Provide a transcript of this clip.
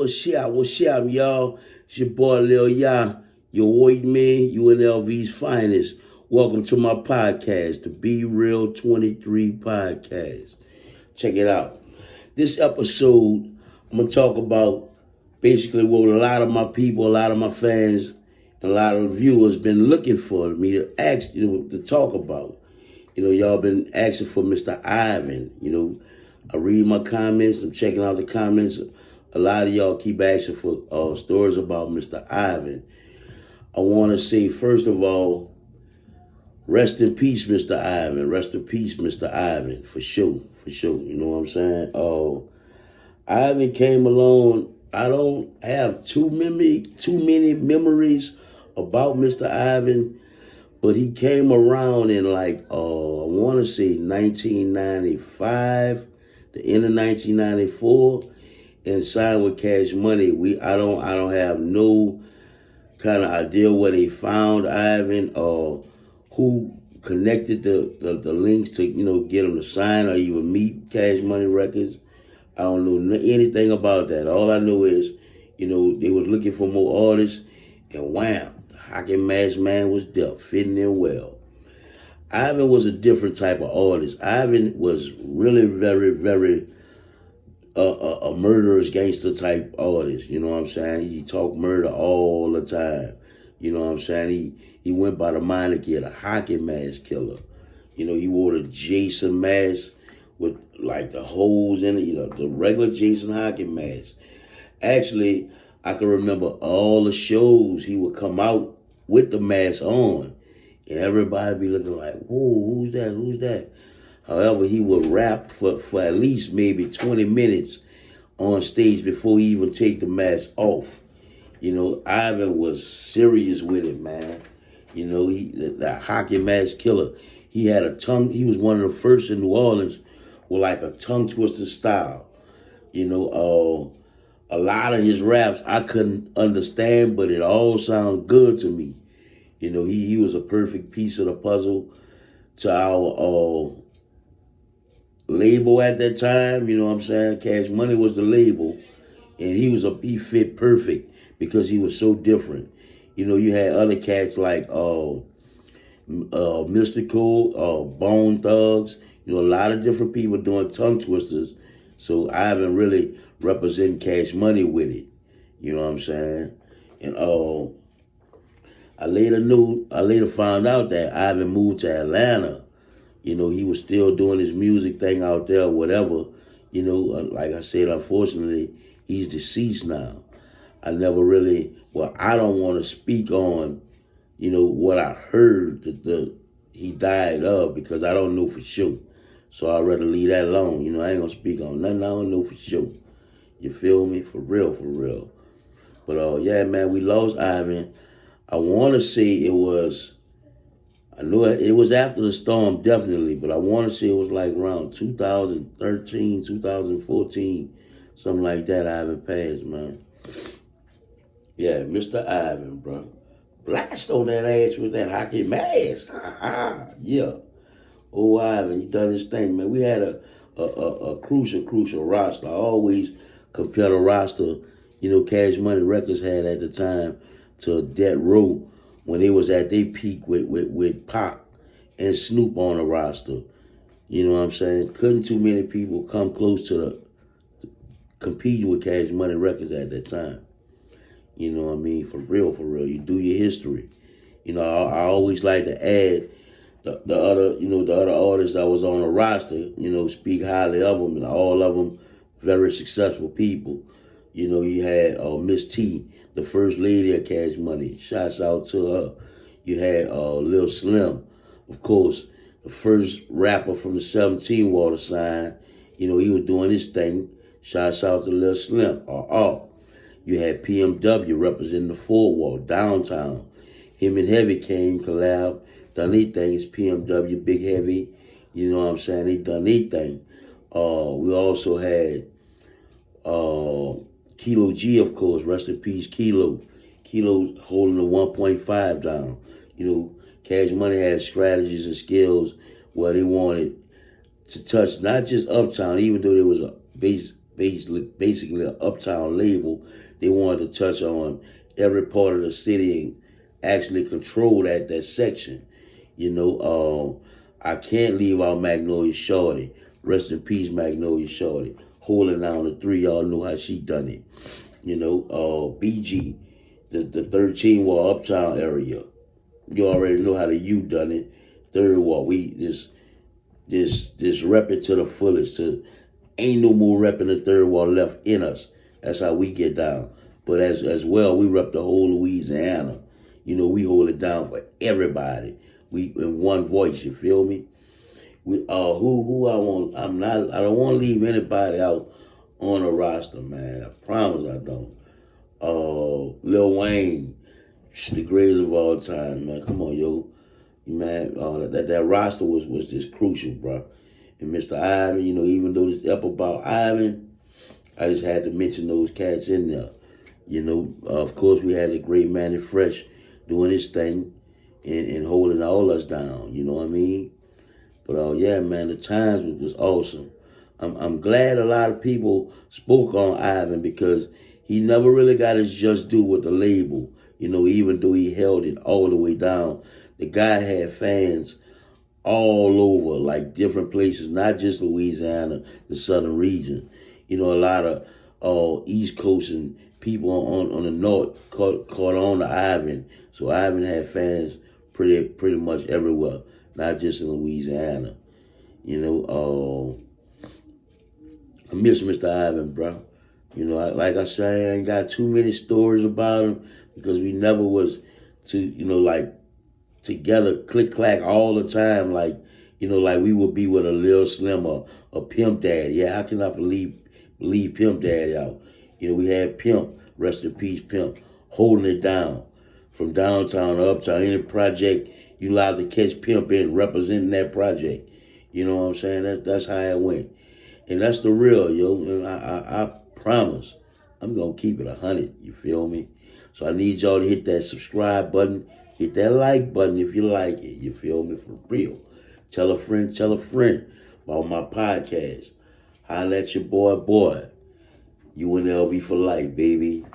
What's up, y'all? It's your boy Lil Ya, your white man, UNLV's finest. Welcome to my podcast, the Be Real 23 podcast. Check it out. This episode, I'm going to talk about basically what a lot of my people, a lot of my fans, a lot of viewers been looking for me to ask, to talk about. Y'all been asking for Mr. Ivan. I read my comments. I'm checking out the comments. A lot of y'all keep asking for stories about Mr. Ivan. I want to say, first of all, rest in peace, Mr. Ivan. Rest in peace, Mr. Ivan, for sure, for sure. You know what I'm saying? Ivan came along. I don't have too many memories about Mr. Ivan, but he came around in I want to say 1995, the end of 1994, and signed with Cash Money. I don't have no kind of idea where they found Ivan or who connected the links to get him to sign or even meet Cash Money Records. I don't know anything about that. All I know is, they was looking for more artists, and wham, the Hockey Mask Man was there, fitting in well. Ivan was a different type of artist. Ivan was really very, very a murderous gangster type artist. You know what I'm saying? He talked murder all the time. You know what I'm saying? He went by the moniker the Hockey Mask Killer. He wore the Jason mask with the holes in it, the regular Jason hockey mask. Actually, I can remember all the shows he would come out with the mask on, and everybody be looking like, whoa, who's that? However, he would rap for at least maybe 20 minutes on stage before he even take the mask off. Ivan was serious with it, man. The Hockey Mask Killer. He had a tongue. He was one of the first in New Orleans with a tongue twister style. A lot of his raps I couldn't understand, but it all sounded good to me. He was a perfect piece of the puzzle to our label at that time. You know what I'm saying? Cash Money was the label, and he fit perfect because he was so different. You had other cats like Mystical, Bone Thugs. A lot of different people doing tongue twisters. So Ivan really representing Cash Money with it. You know what I'm saying? And I later found out that Ivan moved to Atlanta. He was still doing his music thing out there, whatever. Like I said, unfortunately, he's deceased now. I never really, I don't want to speak on, what I heard that he died of, because I don't know for sure. So I'd rather leave that alone. I ain't gonna speak on nothing I don't know for sure. You feel me? For real, for real. But yeah, man, we lost Ivan. I want to say I know it was after the storm, definitely, but I want to say it was around 2013, 2014, something like that. Ivan passed, man. Yeah, Mr. Ivan, bro. Blast on that ass with that hockey mask. Yeah. Oh, Ivan, you done this thing, man. We had a crucial roster. I always compare the roster, Cash Money Records had at the time to Death Row when they was at their peak with Pac and Snoop on the roster. You know what I'm saying? Couldn't too many people come close to competing with Cash Money Records at that time. You know what I mean? For real, you do your history. I always like to add the other artists that was on the roster, speak highly of them, and all of them very successful people. You had Miss T, the first lady of Cash Money. Shouts out to her. You had Lil Slim, of course, the first rapper from the 17 Water sign. He was doing his thing. Shouts out to Lil Slim. You had PMW representing the 4 Wall, downtown. Him and Heavy came, collab, done their thing. It's PMW, Big Heavy. You know what I'm saying? They done their thing. We also had Kilo G, of course. Rest in peace, Kilo. Kilo's holding the 1.5 down. Cash Money had strategies and skills where they wanted to touch not just Uptown, even though there was a base basically an uptown label. They wanted to touch on every part of the city and actually control that section. You know, I can't leave out Magnolia Shorty. Rest in peace, Magnolia Shorty. Holding down the three, y'all know how she done it. You know, BG, the 13 Wall Uptown area. You already know how the U done it. Third Wall, we this rep it to the fullest. Ain't no more repping the third wall left in us. That's how we get down. But as well, we rep the whole Louisiana. You know, we hold it down for everybody. We in one voice. You feel me? We who I want. I don't want to leave anybody out on the roster, man. I promise I don't. Lil Wayne, the greatest of all time, man. Come on, yo, man. That roster was just crucial, bro. And Mr. Ivan, you know, even though this up about Ivan, I just had to mention those cats in there. You know, of course, we had the great Manny Fresh doing his thing and holding all us down. You know what I mean? But yeah, man, the times was awesome. I'm glad a lot of people spoke on Ivan because he never really got his just due with the label. You know, even though he held it all the way down, the guy had fans all over, like different places, not just Louisiana, the southern region. You know, a lot of East Coast and people on the north caught on to Ivan. So Ivan had fans pretty much everywhere, not just in Louisiana. You know, I miss Mr. Ivan, bro. You know, like I say, I ain't got too many stories about him because we never was like together, click clack all the time, like like we would be with a Lil Slim or a Pimp Daddy. Yeah, how can I leave Pimp Daddy out? You know, we had Pimp, rest in peace, Pimp, holding it down from downtown to uptown. Any project you allowed to catch Pimp in, representing that project. You know what I'm saying? That's how it went, and that's the real, yo. And I promise, I'm gonna keep it 100. You feel me? So I need y'all to hit that subscribe button. Hit that like button if you like it. You feel me? For real. Tell a friend about my podcast. Holla at your boy. UNLV for life, baby.